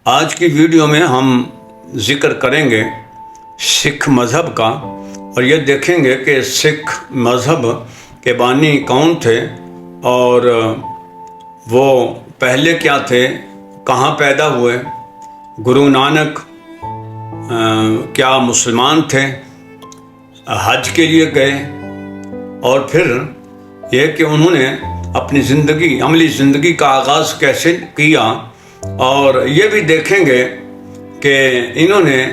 آج کی ویڈیو میں ہم ذکر کریں گے سکھ مذہب کا اور یہ دیکھیں گے کہ سکھ مذہب کے بانی کون تھے اور وہ پہلے کیا تھے، کہاں پیدا ہوئے، گرو نانک کیا مسلمان تھے، حج کے لیے گئے، اور پھر یہ کہ انہوں نے اپنی عملی زندگی کا آغاز کیسے کیا، اور یہ بھی دیکھیں گے کہ انہوں نے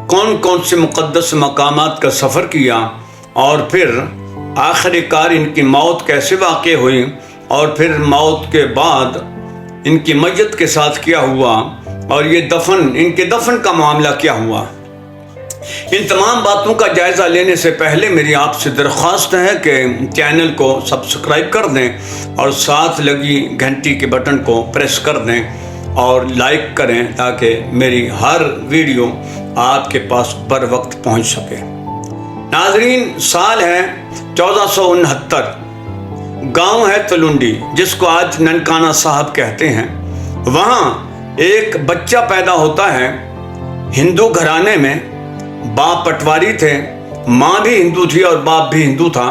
کون کون سے مقدس مقامات کا سفر کیا، اور پھر آخر کار ان کی موت کیسے واقع ہوئی، اور پھر موت کے بعد ان کی میت کے ساتھ کیا ہوا، اور یہ ان کے دفن کا معاملہ کیا ہوا۔ ان تمام باتوں کا جائزہ لینے سے پہلے میری آپ سے درخواست ہے کہ چینل کو سبسکرائب کر دیں اور ساتھ لگی گھنٹی کے بٹن کو پریس کر دیں اور لائک کریں تاکہ میری ہر ویڈیو آپ کے پاس بر وقت پہنچ سکے۔ ناظرین، سال ہے 1469، گاؤں ہے تلونڈی جس کو آج ننکانہ صاحب کہتے ہیں۔ وہاں ایک بچہ پیدا ہوتا ہے ہندو گھرانے میں۔ باپ پٹواری تھے، ماں بھی ہندو تھی اور باپ بھی ہندو تھا،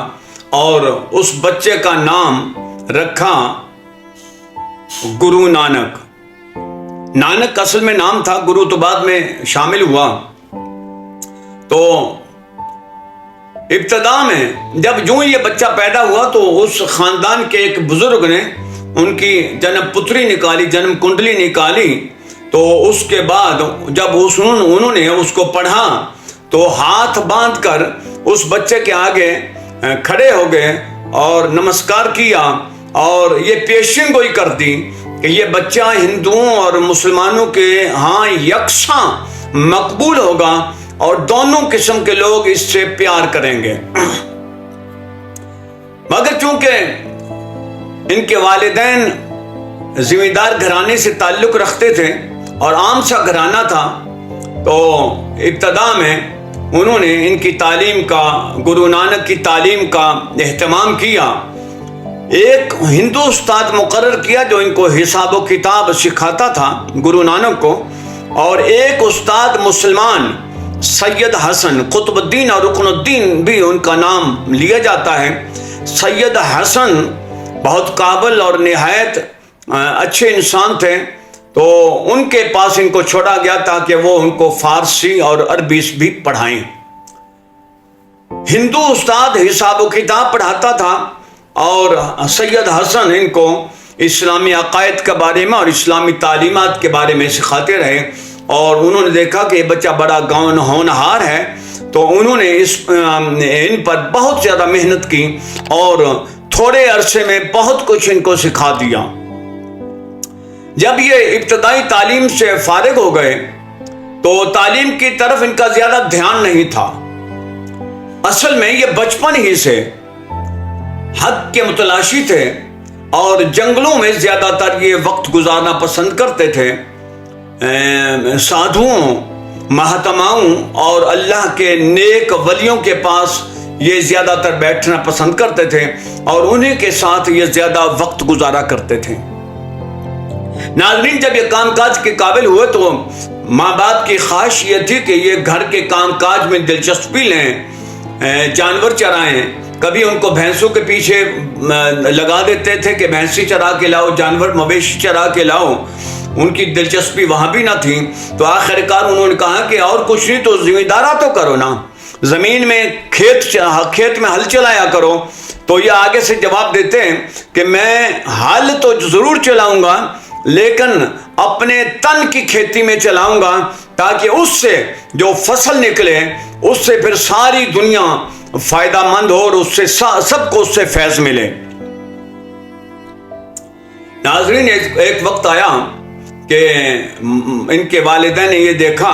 اور اس بچے کا نام رکھا گرو نانک۔ نانک اصل میں نام تھا، گرو تو بعد میں شامل ہوا۔ تو ابتدا میں جب یوں یہ بچہ پیدا ہوا تو اس خاندان کے ایک بزرگ نے ان کی جنم پتری نکالی، جنم کنڈلی نکالی۔ تو اس کے بعد جب انہوں نے اس کو پڑھا تو ہاتھ باندھ کر اس بچے کے آگے کھڑے ہو گئے اور نمسکار کیا، اور یہ پیشین گوئی کر دی کہ یہ بچہ ہندوؤں اور مسلمانوں کے ہاں یکساں مقبول ہوگا اور دونوں قسم کے لوگ اس سے پیار کریں گے۔ مگر چونکہ ان کے والدین زمیندار گھرانے سے تعلق رکھتے تھے اور عام سا گھرانہ تھا، تو ابتدا میں انہوں نے ان کی تعلیم کا، گرو نانک کی تعلیم کا اہتمام کیا۔ ایک ہندو استاد مقرر کیا جو ان کو حساب و کتاب سکھاتا تھا گرو نانک کو، اور ایک استاد مسلمان سید حسن، قطب الدین اور رکن الدین بھی ان کا نام لیا جاتا ہے۔ سید حسن بہت قابل اور نہایت اچھے انسان تھے، تو ان کے پاس ان کو چھوڑا گیا تاکہ وہ ان کو فارسی اور عربی بھی پڑھائیں۔ ہندو استاد حساب و کتاب پڑھاتا تھا اور سید حسن ان کو اسلامی عقائد کے بارے میں اور اسلامی تعلیمات کے بارے میں سکھاتے رہے، اور انہوں نے دیکھا کہ یہ بچہ بڑا ہونہار ہے، تو انہوں نے ان پر بہت زیادہ محنت کی اور تھوڑے عرصے میں بہت کچھ ان کو سکھا دیا۔ جب یہ ابتدائی تعلیم سے فارغ ہو گئے تو تعلیم کی طرف ان کا زیادہ دھیان نہیں تھا۔ اصل میں یہ بچپن ہی سے حق کے متلاشی تھے اور جنگلوں میں زیادہ تر یہ وقت گزارنا پسند کرتے تھے۔ سادھوؤں، مہاتماؤں اور اللہ کے نیک ولیوں کے پاس یہ زیادہ تر بیٹھنا پسند کرتے تھے اور انہیں کے ساتھ یہ زیادہ وقت گزارا کرتے تھے۔ ناظرین، جب یہ کام کاج کے قابل ہوئے تو ماں باپ کی خواہش یہ تھی کہ یہ گھر کے کام کاج میں دلچسپی لیں، جانور چرائیں۔ کبھی ان کو بھینسوں کے پیچھے لگا دیتے تھے کہ بھینسی چرا کے لاؤ، جانور مویشی چرا کے لاؤ۔ ان کی دلچسپی وہاں بھی نہ تھی، تو آخر کار انہوں نے کہا کہ اور کچھ نہیں تو زمیندارا تو کرو نا، زمین میں کھیت میں ہل چلایا کرو۔ تو یہ آگے سے جواب دیتے ہیں کہ میں ہل تو ضرور چلاؤں گا، لیکن اپنے تن کی کھیتی میں چلاؤں گا تاکہ اس سے جو فصل نکلے اس سے پھر ساری دنیا فائدہ مند ہو اور اس سے سب کو اس سے فیض ملے۔ ناظرین، ایک وقت آیا کہ ان کے والدین نے یہ دیکھا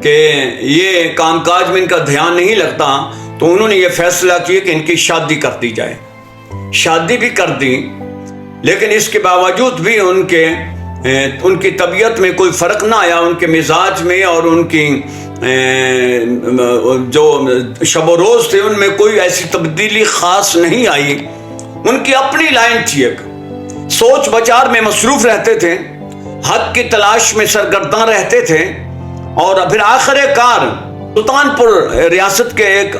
کہ یہ کام کاج میں ان کا دھیان نہیں لگتا، تو انہوں نے یہ فیصلہ کیا کہ ان کی شادی کر دی جائے۔ شادی بھی کر دی، لیکن اس کے باوجود بھی ان کی طبیعت میں کوئی فرق نہ آیا، ان کے مزاج میں اور ان کی جو شب و روز تھے ان میں کوئی ایسی تبدیلی خاص نہیں آئی۔ ان کی اپنی لائن تھی، ایک سوچ بچار میں مصروف رہتے تھے۔ حق کی تلاش میں سرگرداں رہتے تھے، اور پھر آخر کار سلطان پور ریاست کے ایک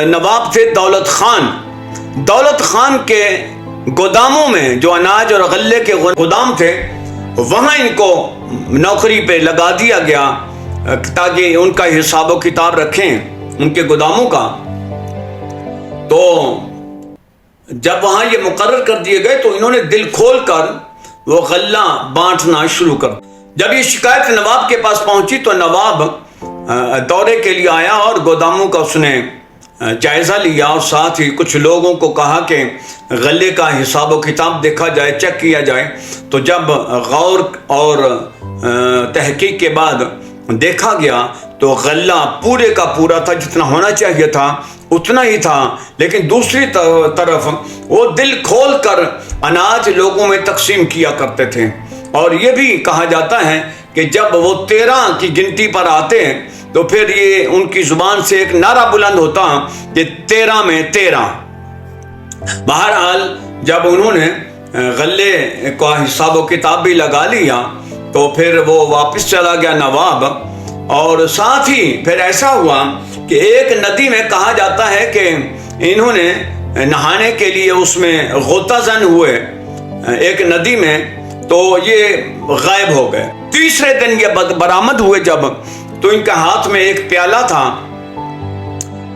نواب تھے دولت خان۔ دولت خان کے گوداموں میں جو اناج اور غلے کے گودام تھے، وہاں ان کو نوکری پہ لگا دیا گیا تاکہ ان کا حساب و کتاب رکھیں ان کے گوداموں کا۔ تو جب وہاں یہ مقرر کر دیے گئے تو انہوں نے دل کھول کر وہ غلہ بانٹنا شروع کر دیا۔ جب یہ شکایت نواب کے پاس پہنچی تو نواب دورے کے لیے آیا اور گوداموں کا اس نے جائزہ لیا، اور ساتھ ہی کچھ لوگوں کو کہا کہ غلے کا حساب و کتاب دیکھا جائے، چیک کیا جائے۔ تو جب غور اور تحقیق کے بعد دیکھا گیا تو غلہ پورے کا پورا تھا، جتنا ہونا چاہیے تھا اتنا ہی تھا، لیکن دوسری طرف وہ دل کھول کر اناج لوگوں میں تقسیم کیا کرتے تھے۔ اور یہ بھی کہا جاتا ہے کہ جب وہ 13 کی گنتی پر آتے ہیں تو پھر یہ ان کی زبان سے ایک نعرہ بلند ہوتا کہ 13 میں 13۔ بہرحال جب انہوں نے غلے کا حساب و کتاب بھی لگا لیا تو پھر وہ واپس چلا گیا نواب، اور ساتھ ہی پھر ایسا ہوا کہ ایک ندی میں کہا جاتا ہے کہ انہوں نے نہانے کے لیے اس میں غوطہ زن ہوئے ایک ندی میں، تو یہ غائب ہو گئے۔ تیسرے دن یہ برآمد ہوئے جب، تو ان کے ہاتھ میں ایک پیالہ تھا،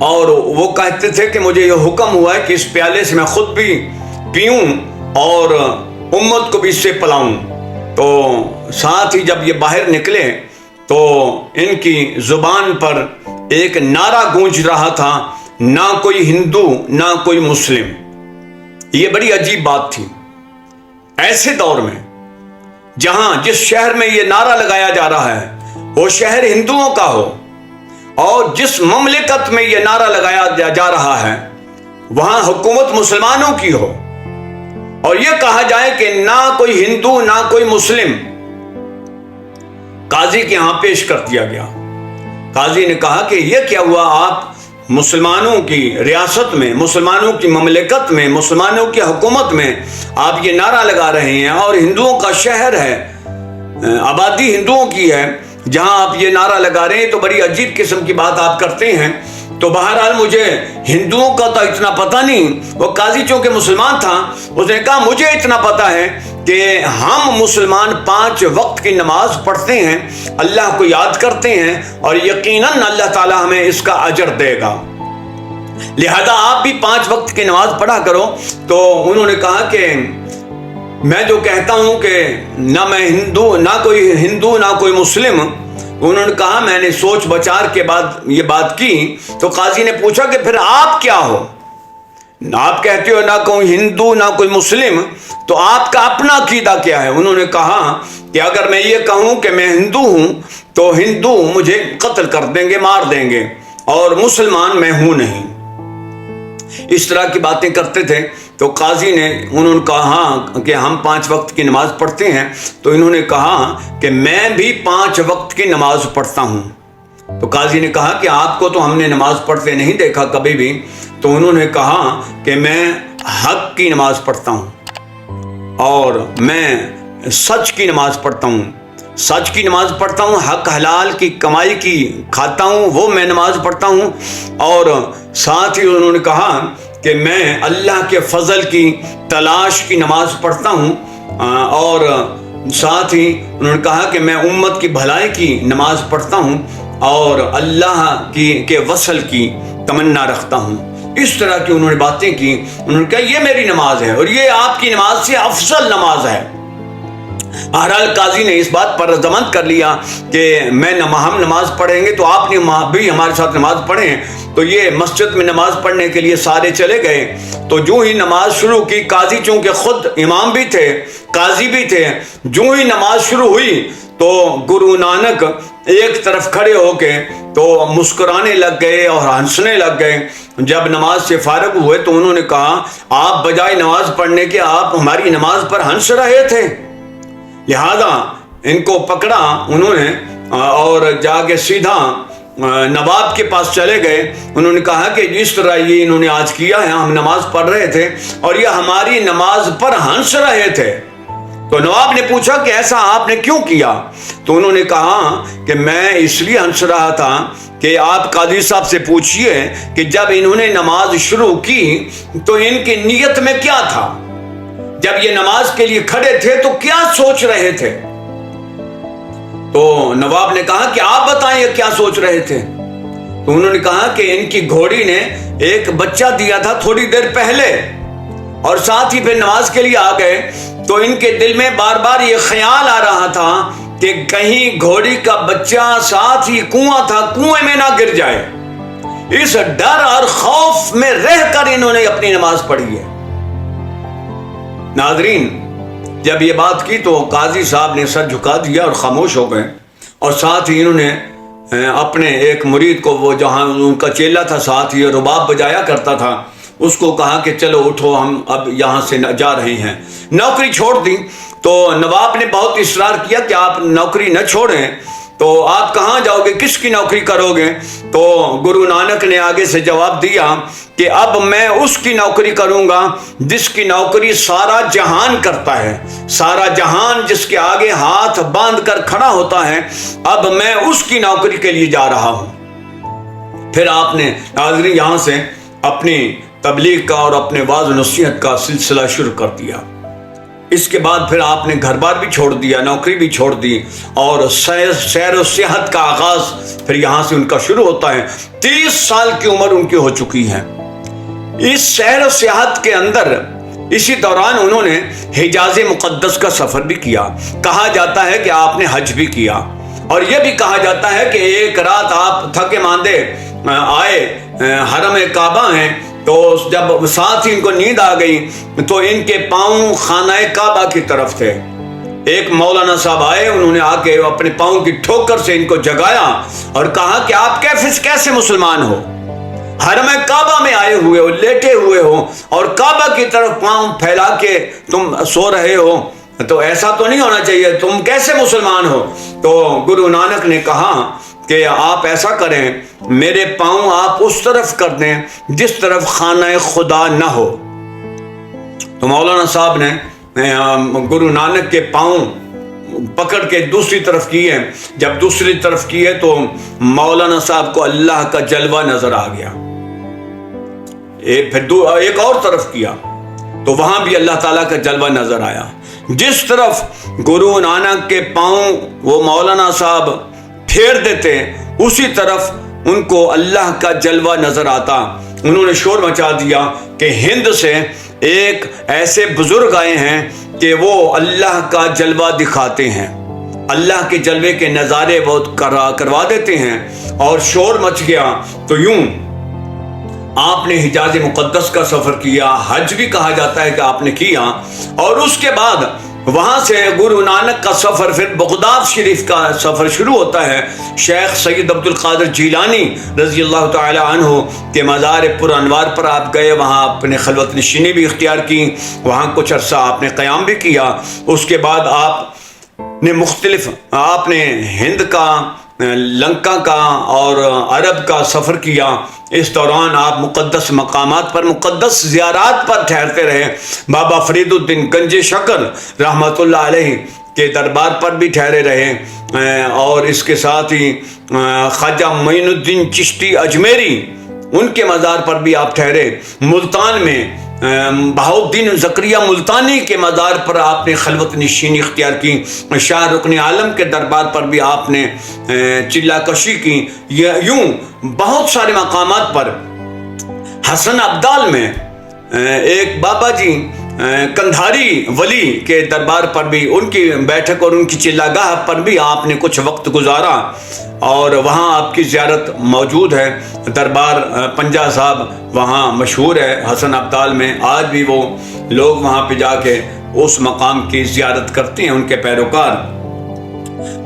اور وہ کہتے تھے کہ مجھے یہ حکم ہوا ہے کہ اس پیالے سے میں خود بھی پیوں اور امت کو بھی اس سے پلاؤں۔ تو ساتھ ہی جب یہ باہر نکلے تو ان کی زبان پر ایک نعرہ گونج رہا تھا، نہ کوئی ہندو نہ کوئی مسلم۔ یہ بڑی عجیب بات تھی ایسے دور میں، جہاں جس شہر میں یہ نعرہ لگایا جا رہا ہے وہ شہر ہندوؤں کا ہو، اور جس مملکت میں یہ نعرہ لگایا جا رہا ہے وہاں حکومت مسلمانوں کی ہو، اور یہ کہا جائے کہ نہ کوئی ہندو نہ کوئی مسلم۔ قاضی کے ہاں پیش کر دیا گیا۔ قاضی نے کہا کہ یہ کیا ہوا، آپ مسلمانوں کی ریاست میں، مسلمانوں کی مملکت میں، مسلمانوں کی حکومت میں آپ یہ نعرہ لگا رہے ہیں، اور ہندوؤں کا شہر ہے، آبادی ہندوؤں کی ہے، جہاں آپ یہ نعرہ لگا رہے ہیں، تو بڑی عجیب قسم کی بات آپ کرتے ہیں۔ تو بہرحال مجھے ہندوؤں کا تو اتنا پتہ نہیں، وہ قاضی چونکہ مسلمان تھا، اس نے کہا مجھے اتنا پتہ ہے کہ ہم مسلمان 5 وقت کی نماز پڑھتے ہیں، اللہ کو یاد کرتے ہیں، اور یقیناً اللہ تعالیٰ ہمیں اس کا اجر دے گا، لہذا آپ بھی 5 وقت کی نماز پڑھا کرو۔ تو انہوں نے کہا کہ میں جو کہتا ہوں کہ نہ میں ہندو نہ کوئی مسلم، انہوں نے کہا میں نے سوچ بچار کے بعد یہ بات کی۔ تو قاضی نے پوچھا کہ پھر آپ کیا ہو؟ آپ کہتے ہو نہ کوئی ہندو نہ کوئی مسلم، تو آپ کا اپنا عقیدہ کیا ہے؟ انہوں نے کہا کہ اگر میں یہ کہوں کہ میں ہندو ہوں تو ہندو مجھے قتل کر دیں گے، مار دیں گے، اور مسلمان میں ہوں نہیں۔ اس طرح کی باتیں کرتے تھے۔ تو قاضی نے انہوں نے کہا کہ ہم 5 وقت کی نماز پڑھتے ہیں، تو انہوں نے کہا کہ میں بھی 5 وقت کی نماز پڑھتا ہوں۔ تو قاضی نے کہا کہ آپ کو تو ہم نے نماز پڑھتے نہیں دیکھا کبھی بھی۔ تو انہوں نے کہا کہ میں حق کی نماز پڑھتا ہوں، اور میں سچ کی نماز پڑھتا ہوں، سچ کی نماز پڑھتا ہوں، حق حلال کی کمائی کی کھاتا ہوں، وہ میں نماز پڑھتا ہوں، اور ساتھ ہی انہوں نے کہا کہ میں اللہ کے فضل کی تلاش کی نماز پڑھتا ہوں، اور ساتھ ہی انہوں نے کہا کہ میں امت کی بھلائی کی نماز پڑھتا ہوں، اور اللہ کے وصل کی تمنا رکھتا ہوں۔ اس طرح کی انہوں نے باتیں کی۔ انہوں نے کہا یہ میری نماز ہے، اور یہ آپ کی نماز سے افضل نماز ہے۔ بہرحال قاضی نے اس بات پر رضامند کر لیا کہ ہم نماز پڑھیں گے تو آپ نے بھی ہمارے ساتھ نماز پڑھیں۔ تو یہ مسجد میں نماز پڑھنے کے لیے سارے چلے گئے۔ تو جو ہی نماز شروع کی، قاضی چونکہ خود امام بھی تھے، قاضی بھی تھے، جو ہی نماز شروع ہوئی تو گرو نانک ایک طرف کھڑے ہو کے تو مسکرانے لگ گئے اور ہنسنے لگ گئے۔ جب نماز سے فارغ ہوئے تو انہوں نے کہا آپ بجائے نماز پڑھنے کے آپ ہماری نماز پر ہنس رہے تھے۔ لہذا ان کو پکڑا انہوں نے، اور جا کے سیدھا نواب کے پاس چلے گئے۔ انہوں نے کہا کہ جس طرح یہ انہوں نے آج کیا ہے، ہم نماز پڑھ رہے تھے اور یہ ہماری نماز پر ہنس رہے تھے، تو نواب نے پوچھا کہ ایسا آپ نے کیوں کیا؟ تو انہوں نے کہا کہ میں اس لیے ہنس رہا تھا کہ آپ قاضی صاحب سے پوچھئے کہ جب انہوں نے نماز شروع کی تو ان کی نیت میں کیا تھا، جب یہ نماز کے لیے کھڑے تھے تو کیا سوچ رہے تھے؟ تو نواب نے کہا کہ آپ بتائیں یہ کیا سوچ رہے تھے؟ تو انہوں نے کہا کہ ان کی گھوڑی نے ایک بچہ دیا تھا تھوڑی دیر پہلے، اور ساتھ ہی پھر نماز کے لیے آ گئے، تو ان کے دل میں بار بار یہ خیال آ رہا تھا کہ کہیں گھوڑی کا بچہ ساتھ ہی کنواں تھا، کنویں میں نہ گر جائے۔ اس ڈر اور خوف میں رہ کر انہوں نے اپنی نماز پڑھی ہے۔ ناظرین، جب یہ بات کی تو قاضی صاحب نے سر جھکا دیا اور خاموش ہو گئے، اور ساتھ ہی انہوں نے اپنے ایک مرید کو، وہ جہاں ان کا چیلا تھا ساتھ ہی رباب بجایا کرتا تھا، اس کو کہا کہ چلو اٹھو، ہم اب یہاں سے جا رہے ہیں۔ نوکری چھوڑ دی۔ تو نواب نے بہت اصرار کیا کہ آپ نوکری نہ چھوڑیں، تو آپ کہاں جاؤ گے، کس کی نوکری کرو گے؟ تو گرو نانک نے آگے سے جواب دیا کہ اب میں اس کی نوکری کروں گا جس کی نوکری سارا جہان کرتا ہے، سارا جہان جس کے آگے ہاتھ باندھ کر کھڑا ہوتا ہے، اب میں اس کی نوکری کے لیے جا رہا ہوں۔ پھر آپ نے ناظرین یہاں سے اپنی تبلیغ کا اور اپنے وعظ و نصیحت کا سلسلہ شروع کر دیا۔ اس کے بعد پھر آپ نے گھر بار بھی چھوڑ دیا، نوکری بھی چھوڑ دی، اور سیر و سیاحت کا آغاز پھر یہاں سے ان کا شروع ہوتا ہے۔ 30 سال کی عمر ان کی ہو چکی ہے۔ اس سیر و سیاحت کے اندر اسی دوران انہوں نے حجاز مقدس کا سفر بھی کیا۔ کہا جاتا ہے کہ آپ نے حج بھی کیا، اور یہ بھی کہا جاتا ہے کہ ایک رات آپ تھکے ماندے آئے، حرم کعبہ ہیں، تو جب ساتھ ہی ان کو نیند آ گئی تو ان کے پاؤں خانہ کعبہ کی طرف تھے۔ ایک مولانا صاحب آئے، انہوں نے آ کے اپنے پاؤں کی ٹھوکر سے ان کو جگایا اور کہا کہ آپ کیسے مسلمان ہو؟ حرم کعبہ میں آئے ہوئے ہو، لیٹے ہوئے ہو، اور کعبہ کی طرف پاؤں پھیلا کے تم سو رہے ہو، تو ایسا تو نہیں ہونا چاہیے، تم کیسے مسلمان ہو؟ تو گرو نانک نے کہا کہ آپ ایسا کریں، میرے پاؤں آپ اس طرف کر دیں جس طرف خانہ خدا نہ ہو۔ تو مولانا صاحب نے گرو نانک کے پاؤں پکڑ کے دوسری طرف کیے۔ جب دوسری طرف کیے تو مولانا صاحب کو اللہ کا جلوہ نظر آ گیا۔ پھر ایک اور طرف کیا تو وہاں بھی اللہ تعالیٰ کا جلوہ نظر آیا۔ جس طرف گرو نانک کے پاؤں وہ مولانا صاحب پھیر دیتے، اسی طرف ان کو اللہ کا جلوہ نظر آتا۔ انہوں نے شور مچا دیا کہ ہند سے ایک ایسے بزرگ آئے ہیں کہ وہ اللہ کا جلوہ دکھاتے ہیں، اللہ کے جلوے کے نظارے وہ کروا دیتے ہیں، اور شور مچ گیا۔ تو یوں آپ نے حجاز مقدس کا سفر کیا، حج بھی کہا جاتا ہے کہ آپ نے کیا، اور اس کے بعد وہاں سے گرو نانک کا سفر، پھر بغداد شریف کا سفر شروع ہوتا ہے۔ شیخ سید عبد القادر جیلانی رضی اللہ تعالی عنہ کے مزار پر انوار پر آپ گئے، وہاں اپنے خلوت نشینی بھی اختیار کی، وہاں کچھ عرصہ آپ نے قیام بھی کیا۔ اس کے بعد آپ نے ہند کا، لنکا کا اور عرب کا سفر کیا۔ اس دوران آپ مقدس مقامات پر، مقدس زیارات پر ٹھہرتے رہے۔ بابا فرید الدین گنج شکر رحمۃ اللہ علیہ کے دربار پر بھی ٹھہرے رہے، اور اس کے ساتھ ہی خواجہ معین الدین چشتی اجمیری، ان کے مزار پر بھی آپ ٹھہرے۔ ملتان میں بہاؤالدین زکریا ملتانی کے مزار پر آپ نے خلوت نشینی اختیار کی۔ شاہ رکن عالم کے دربار پر بھی آپ نے چلہ کشی کی۔ یوں بہت سارے مقامات پر، حسن ابدال میں ایک بابا جی کندھاری ولی کے دربار پر بھی، ان کی بیٹھک اور ان کی چلہ گاہ پر بھی آپ نے کچھ وقت گزارا، اور وہاں آپ کی زیارت موجود ہے۔ دربار پنجا صاحب وہاں مشہور ہے حسن ابدال میں، آج بھی وہ لوگ وہاں پہ جا کے اس مقام کی زیارت کرتے ہیں، ان کے پیروکار۔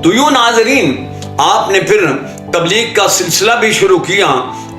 تو یوں ناظرین، آپ نے پھر تبلیغ کا سلسلہ بھی شروع کیا،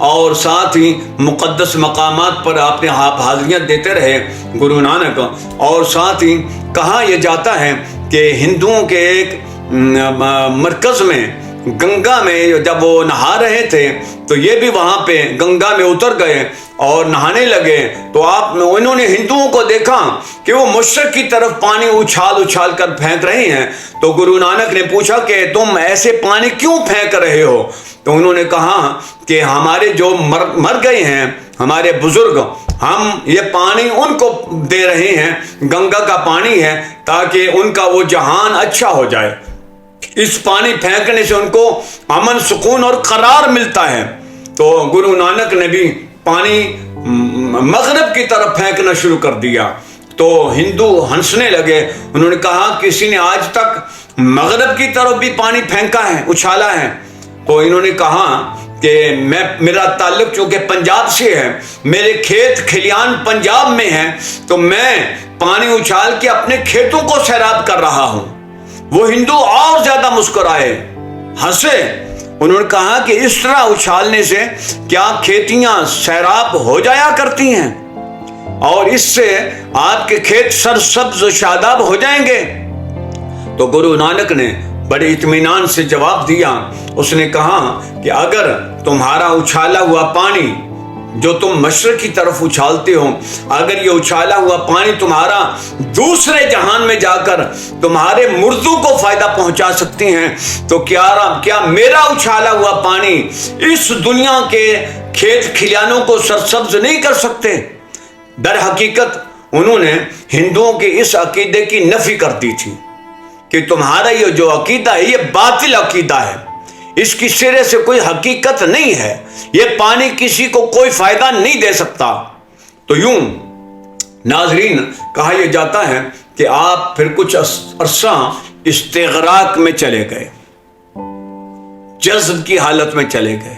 اور ساتھ ہی مقدس مقامات پر آپ نے حاضریاں دیتے رہے گرو نانک، اور ساتھ ہی کہا یہ جاتا ہے کہ ہندوؤں کے ایک مرکز میں گنگا میں جب وہ نہا رہے تھے تو یہ بھی وہاں پہ گنگا میں اتر گئے اور نہانے لگے، تو انہوں نے ہندوؤں کو دیکھا کہ وہ مشرق کی طرف پانی اچھال اچھال کر پھینک رہے ہیں۔ تو گرو نانک نے پوچھا کہ تم ایسے پانی کیوں پھینک رہے ہو؟ تو انہوں نے کہا کہ ہمارے جو مر گئے ہیں ہمارے بزرگ، ہم یہ پانی ان کو دے رہے ہیں، گنگا کا پانی ہے، تاکہ ان کا وہ جہان اچھا ہو جائے۔ اس پانی پھینکنے سے ان کو امن، سکون اور قرار ملتا ہے۔ تو گرو نانک نے بھی پانی مغرب کی طرف پھینکنا شروع کر دیا۔ تو ہندو ہنسنے لگے، انہوں نے کہا کسی نے آج تک مغرب کی طرف بھی پانی پھینکا ہے، اچھالا ہے؟ تو انہوں نے کہا کہ میرا تعلق چونکہ پنجاب سے ہے، میرے کھیت کھلیان پنجاب میں ہیں، تو میں پانی اچھال کے اپنے کھیتوں کو سیراب کر رہا ہوں۔ وہ ہندو اور زیادہ مسکرائے، ہنسے۔ انہوں نے کہا کہ اس طرح اچھالنے سے کیا کھیتیاں سیراب ہو جایا کرتی ہیں، اور اس سے آپ کے کھیت سرسبز و شاداب ہو جائیں گے؟ تو گرو نانک نے بڑے اطمینان سے جواب دیا۔ اس نے کہا کہ اگر تمہارا اچھالا ہوا پانی جو تم مشرق کی طرف اچھالتے ہو، اگر یہ اچھالا ہوا پانی تمہارا دوسرے جہان میں جا کر تمہارے مردوں کو فائدہ پہنچا سکتے ہیں، تو کیا میرا اچھالا ہوا پانی اس دنیا کے کھیت کھلیانوں کو سرسبز نہیں کر سکتے؟ در حقیقت انہوں نے ہندوؤں کے اس عقیدے کی نفی کر دی تھی کہ تمہارا یہ جو عقیدہ ہے یہ باطل عقیدہ ہے، اس کی سرے سے کوئی حقیقت نہیں ہے، یہ پانی کسی کو کوئی فائدہ نہیں دے سکتا۔ تو یوں ناظرین کہا یہ جاتا ہے کہ آپ پھر کچھ عرصہ استغراق میں چلے گئے، جذب کی حالت میں چلے گئے،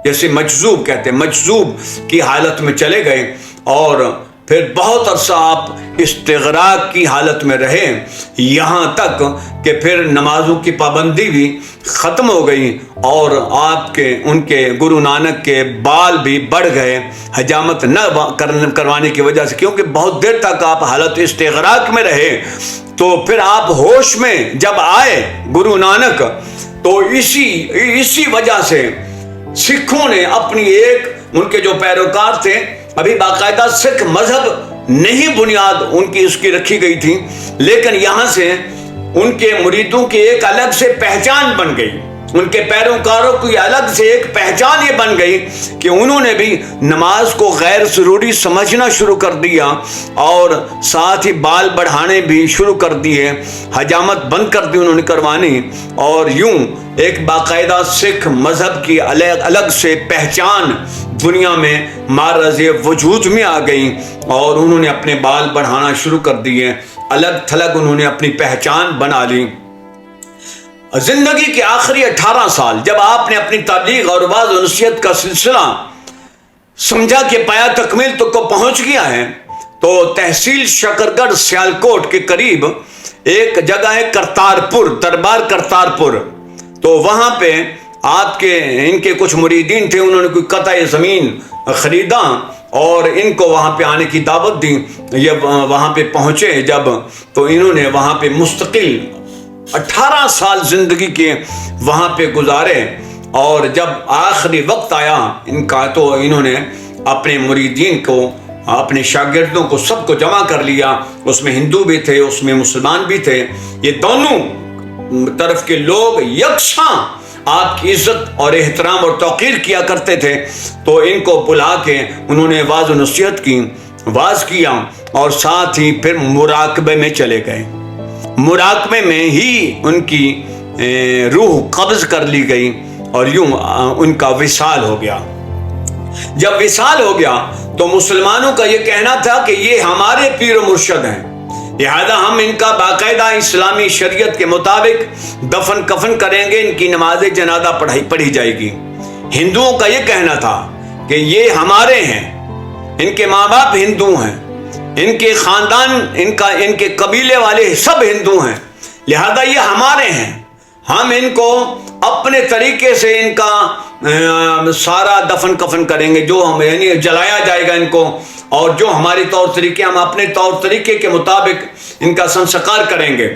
جیسے مجذوب کہتے ہیں، مجذوب کی حالت میں چلے گئے، اور پھر بہت عرصہ آپ استغراق کی حالت میں رہے، یہاں تک کہ پھر نمازوں کی پابندی بھی ختم ہو گئی، اور آپ کے ان کے گرو نانک کے بال بھی بڑھ گئے حجامت نہ کروانے کی وجہ سے، کیونکہ بہت دیر تک آپ حالت استغراق میں رہے۔ تو پھر آپ ہوش میں جب آئے گرو نانک، تو اسی وجہ سے سکھوں نے اپنی ان کے جو پیروکار تھے، ابھی باقاعدہ سکھ مذہب نہیں بنیاد ان کی اس کی رکھی گئی تھی، لیکن یہاں سے ان کے مریدوں کی ایک الگ سے پہچان بن گئی، ان کے پیروکاروں کی الگ سے ایک پہچان یہ بن گئی کہ انہوں نے بھی نماز کو غیر ضروری سمجھنا شروع کر دیا، اور ساتھ ہی بال بڑھانے بھی شروع کر دیے، حجامت بند کر دی انہوں نے کروانی، اور یوں ایک باقاعدہ سکھ مذہب کی الگ سے پہچان دنیا میں معرض وجود میں آ گئی، اور انہوں نے اپنے بال بڑھانا شروع کر دیے، الگ تھلگ انہوں نے اپنی پہچان بنا لی۔ زندگی کے آخری 18 سال جب آپ نے اپنی تبلیغ اور وعظ و نصیحت کا سلسلہ سمجھا کہ پایا تکمیل تک کو پہنچ گیا ہے، تو تحصیل شکرگڑھ سیالکوٹ کے قریب ایک جگہ ہے کرتارپور، دربار کرتارپور، تو وہاں پہ آپ کے ان کے کچھ مریدین تھے، انہوں نے کوئی قطع زمین خریدا اور ان کو وہاں پہ آنے کی دعوت دی۔ یہ وہاں پہ پہنچے جب، تو انہوں نے وہاں پہ مستقل 18 سال زندگی کے وہاں پہ گزارے، اور جب آخری وقت آیا ان کا، تو انہوں نے اپنے مریدین کو، اپنے شاگردوں کو سب کو جمع کر لیا، اس میں ہندو بھی تھے، اس میں مسلمان بھی تھے، یہ دونوں طرف کے لوگ یکساں آپ کی عزت اور احترام اور توقیر کیا کرتے تھے۔ تو ان کو بلا کے انہوں نے وعظ و نصیحت کی، واز کیا، اور ساتھ ہی پھر مراقبے میں چلے گئے۔ مراقبے میں ہی ان کی روح قبض کر لی گئی، اور یوں ان کا وصال ہو گیا۔ جب وصال ہو گیا تو مسلمانوں کا یہ کہنا تھا کہ یہ ہمارے پیر و مرشد ہیں، لہذا ہم ان کا باقاعدہ اسلامی شریعت کے مطابق دفن کفن کریں گے، ان کی نماز جنازہ پڑھی جائے گی۔ ہندوؤں کا یہ کہنا تھا کہ یہ ہمارے ہیں، ان کے ماں باپ ہندو ہیں، ان کے خاندان، ان کے قبیلے والے سب ہندو ہیں، لہذا یہ ہمارے ہیں، ہم ان کو اپنے طریقے سے ان کا سارا دفن کفن کریں گے، جو ہم یعنی جلایا جائے گا ان کو، اور جو ہماری طور طریقے، ہم اپنے طور طریقے کے مطابق ان کا سنسکار کریں گے۔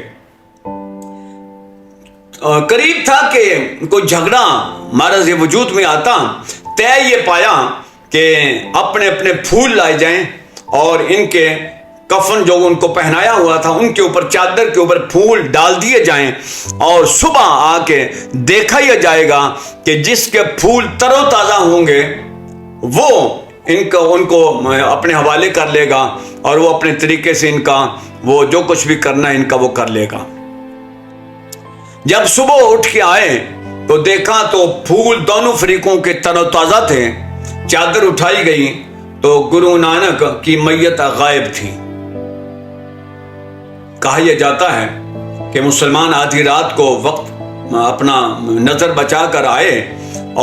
قریب تھا کہ کوئی جھگڑا مرض وجود میں آتا، طے یہ پایا کہ اپنے اپنے پھول لائے جائیں اور ان کے کفن جو ان کو پہنایا ہوا تھا ان کے اوپر، چادر کے اوپر پھول ڈال دیے جائیں، اور صبح آ کے دیکھا یہ جائے گا کہ جس کے پھول تر و تازہ ہوں گے وہ ان کو اپنے حوالے کر لے گا، اور وہ اپنے طریقے سے ان کا وہ جو کچھ بھی کرنا ہے ان کا وہ کر لے گا۔ جب صبح اٹھ کے آئے تو دیکھا تو پھول دونوں فریقوں کے تر و تازہ تھے۔ چادر اٹھائی گئی تو گرو نانک کی میت غائب تھی۔ کہا یہ جاتا ہے کہ مسلمان آدھی رات کو وقت اپنا نظر بچا کر آئے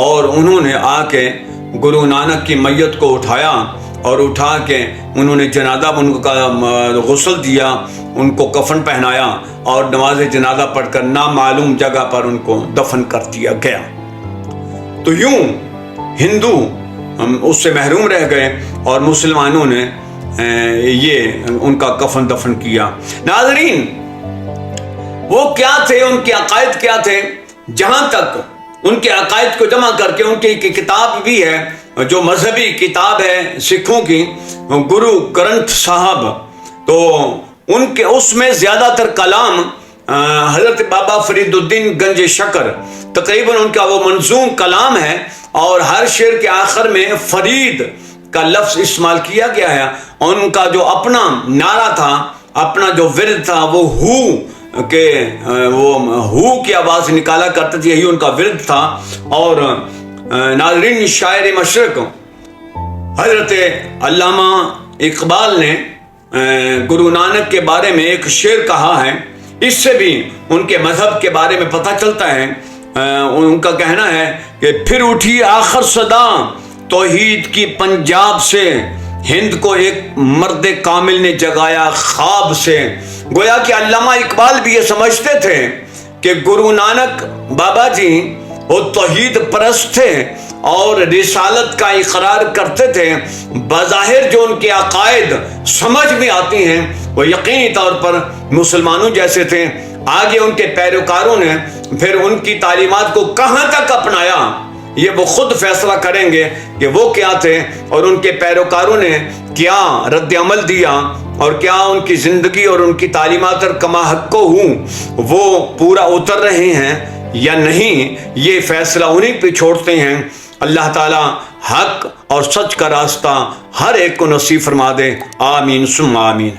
اور انہوں نے آ کے گرو نانک کی میت کو اٹھایا، اور اٹھا کے انہوں نے جنازہ ان کا غسل دیا، ان کو کفن پہنایا اور نماز جنازہ پڑھ کر نامعلوم جگہ پر ان کو دفن کر دیا گیا۔ تو یوں ہندو اس سے محروم رہ گئے اور مسلمانوں نے یہ ان کا کفن دفن کیا۔ ناظرین، وہ کیا تھے، ان کے عقائد کیا تھے؟ جہاں تک ان کے عقائد کو جمع کر کے ان کی کتاب بھی ہے، جو مذہبی کتاب ہے سکھوں کی، گرو گرنتھ صاحب، تو ان کے اس میں زیادہ تر کلام حضرت بابا فرید الدین گنج شکر، تقریباً ان کا وہ منظوم کلام ہے، اور ہر شعر کے آخر میں فرید کا لفظ استعمال کیا گیا ہے۔ ان کا جو اپنا نعرہ تھا، اپنا جو ورد تھا، وہ ہو کی آواز نکالا کرتے تھے، یہی ان کا ورد تھا۔ اور ناظرین، شاعر مشرق حضرت علامہ اقبال نے گرو نانک کے بارے میں ایک شعر کہا ہے، اس سے بھی ان کے مذہب کے بارے میں پتہ چلتا ہے۔ ان کا کہنا ہے کہ پھر اٹھی آخر صدا توحید کی پنجاب سے، ہند کو ایک مرد کامل نے جگایا خواب سے۔ گویا کہ علامہ اقبال بھی یہ سمجھتے تھے کہ گرو نانک بابا جی وہ توحید پرست تھے اور رسالت کا اقرار کرتے تھے۔ بظاہر جو ان کے عقائد سمجھ میں آتی ہیں وہ یقینی طور پر مسلمانوں جیسے تھے۔ آگے ان کے پیروکاروں نے پھر ان کی تعلیمات کو کہاں تک اپنایا، یہ وہ خود فیصلہ کریں گے کہ وہ کیا تھے اور ان کے پیروکاروں نے کیا رد عمل دیا، اور کیا ان کی زندگی اور ان کی تعلیمات اور کما حق کو وہ پورا اتر رہے ہیں یا نہیں، یہ فیصلہ انہیں پہ چھوڑتے ہیں۔ اللہ تعالی حق اور سچ کا راستہ ہر ایک کو نصیب فرما دے، آمین ثم آمین۔